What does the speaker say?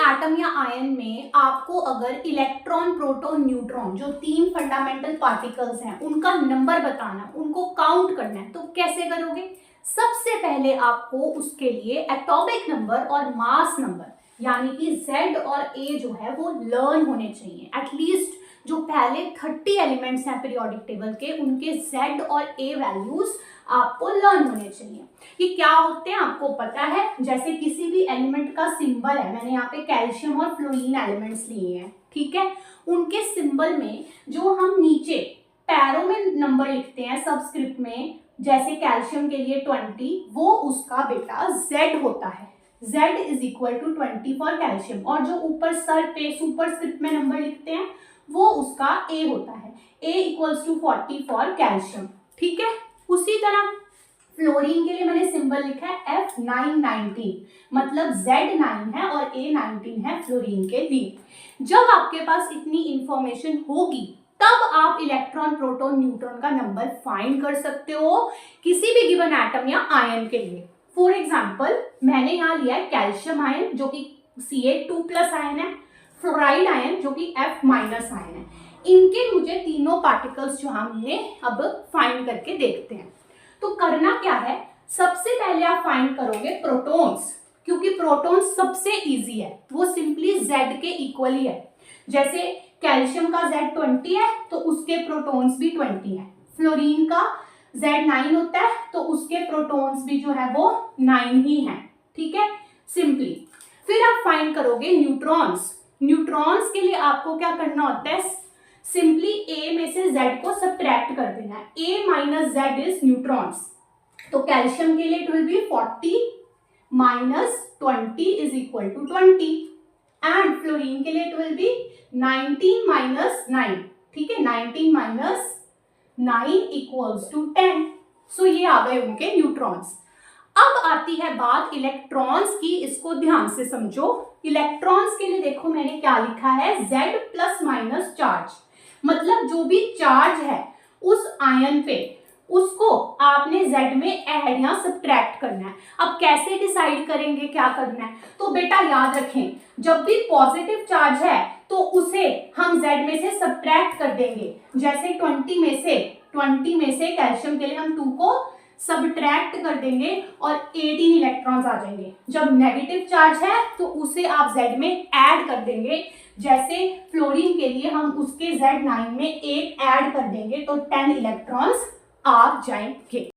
Atom या ion में आपको अगर इलेक्ट्रॉन, प्रोटॉन, न्यूट्रॉन जो 3 फंडामेंटल पार्टिकल्स हैं उनका नंबर बताना, उनको काउंट करना है, तो कैसे करोगे? सबसे पहले आपको उसके लिए एटॉमिक नंबर और मास नंबर यानी कि Z और A जो है वो लर्न होने चाहिए। एटलीस्ट जो पहले 30 एलिमेंट्स हैं पीरियोडिक टेबल के, उनके Z और A वैल्यूज आपको लर्न होने चाहिए। कि क्या होते हैं आपको पता है? जैसे किसी भी एलिमेंट का सिंबल है, मैंने यहाँ पे कैल्शियम और फ्लोरीन एलिमेंट्स लिए हैं, ठीक है। उनके सिंबल में जो हम नीचे पैरों में नंबर लिखते हैं सबस्क्रिप्ट में, जैसे कैल्शियम के लिए 20, वो उसका बेटा Z होता है। Z is equal to 20 for calcium. और जो ऊपर सर पे सुपरस्क्रिप्ट में नंबर लिखते हैं वो उसका A होता है। A equals to 40 for calcium, ठीक है। उसी तरह फ्लोरीन के लिए मैंने सिंबल लिखा है F919, मतलब Z 9 है और A 19 है फ्लोरीन के लिए। जब आपके पास इतनी इंफॉर्मेशन होगी तब आप इलेक्ट्रॉन, प्रोटॉन, न्यूट्रॉन का नंबर फाइंड कर सकते हो किसी भी गिवन एटम या आयन के लिए। फॉर एग्जाम्पल मैंने यहाँ लिया है कैल्शियम आयन जो कि Ca2+ आयन है, फ्लोराइड आयन जो कि F- आयन है। इनके मुझे तीनों पार्टिकल्स जो हमने अब फाइंड करके देखते हैं। तो करना क्या है, सबसे पहले आप फाइंड करोगे प्रोटॉन्स, क्योंकि प्रोटॉन्स सबसे इजी है, वो सिंपली Z के इक्वल ही है। जैसे कैल्शियम का Z 20 है तो उसके प्रोटॉन्स भी 20 है। फ्लोरीन का Z 9 होता है तो उसके प्रोटॉन्स भी जो है वो 9 ही है, ठीक है, सिंपली। फिर आप फाइंड करोगे न्यूट्रॉन्स। न्यूट्रॉन्स के लिए आपको क्या करना होता है, सिंपली A में से Z को सब्ट्रैक्ट कर देना है। A minus Z is neutrons. तो कैल्शियम के लिए it will be 40 minus 20 is equal to 20 and fluorine के लिए इट विल बी 19 माइनस 9, ठीक है, 19 माइनस 9 इक्वल्स टू 10। सो ये आ गए उनके न्यूट्रॉन्स। अब आती है बात इलेक्ट्रॉन्स की, इसको ध्यान से समझो। इलेक्ट्रॉन्स के लिए देखो मैंने क्या लिखा है, Z प्लस माइनस चार्ज, मतलब जो भी चार्ज है उस आयन पे उसको आपने Z में ऐड या सब्ट्रैक्ट करना है। अब कैसे डिसाइड करेंगे क्या करना है, तो बेटा याद रखें, जब भी पॉजिटिव चार्ज है तो उसे हम Z में से सब्ट्रैक्ट कर देंगे। जैसे 20 में से कैल्शियम के लिए हम 2 को सब्ट्रैक्ट कर देंगे और 18 इलेक्ट्रॉन्स आ जाएंगे। जब नेगेटिव चार्ज है तो उसे आप Z में ऐड कर देंगे। जैसे फ्लोरीन के लिए हम उसके Z9 में 8 ऐड कर देंगे तो 10 इलेक्ट्रॉन्स आ जाएंगे।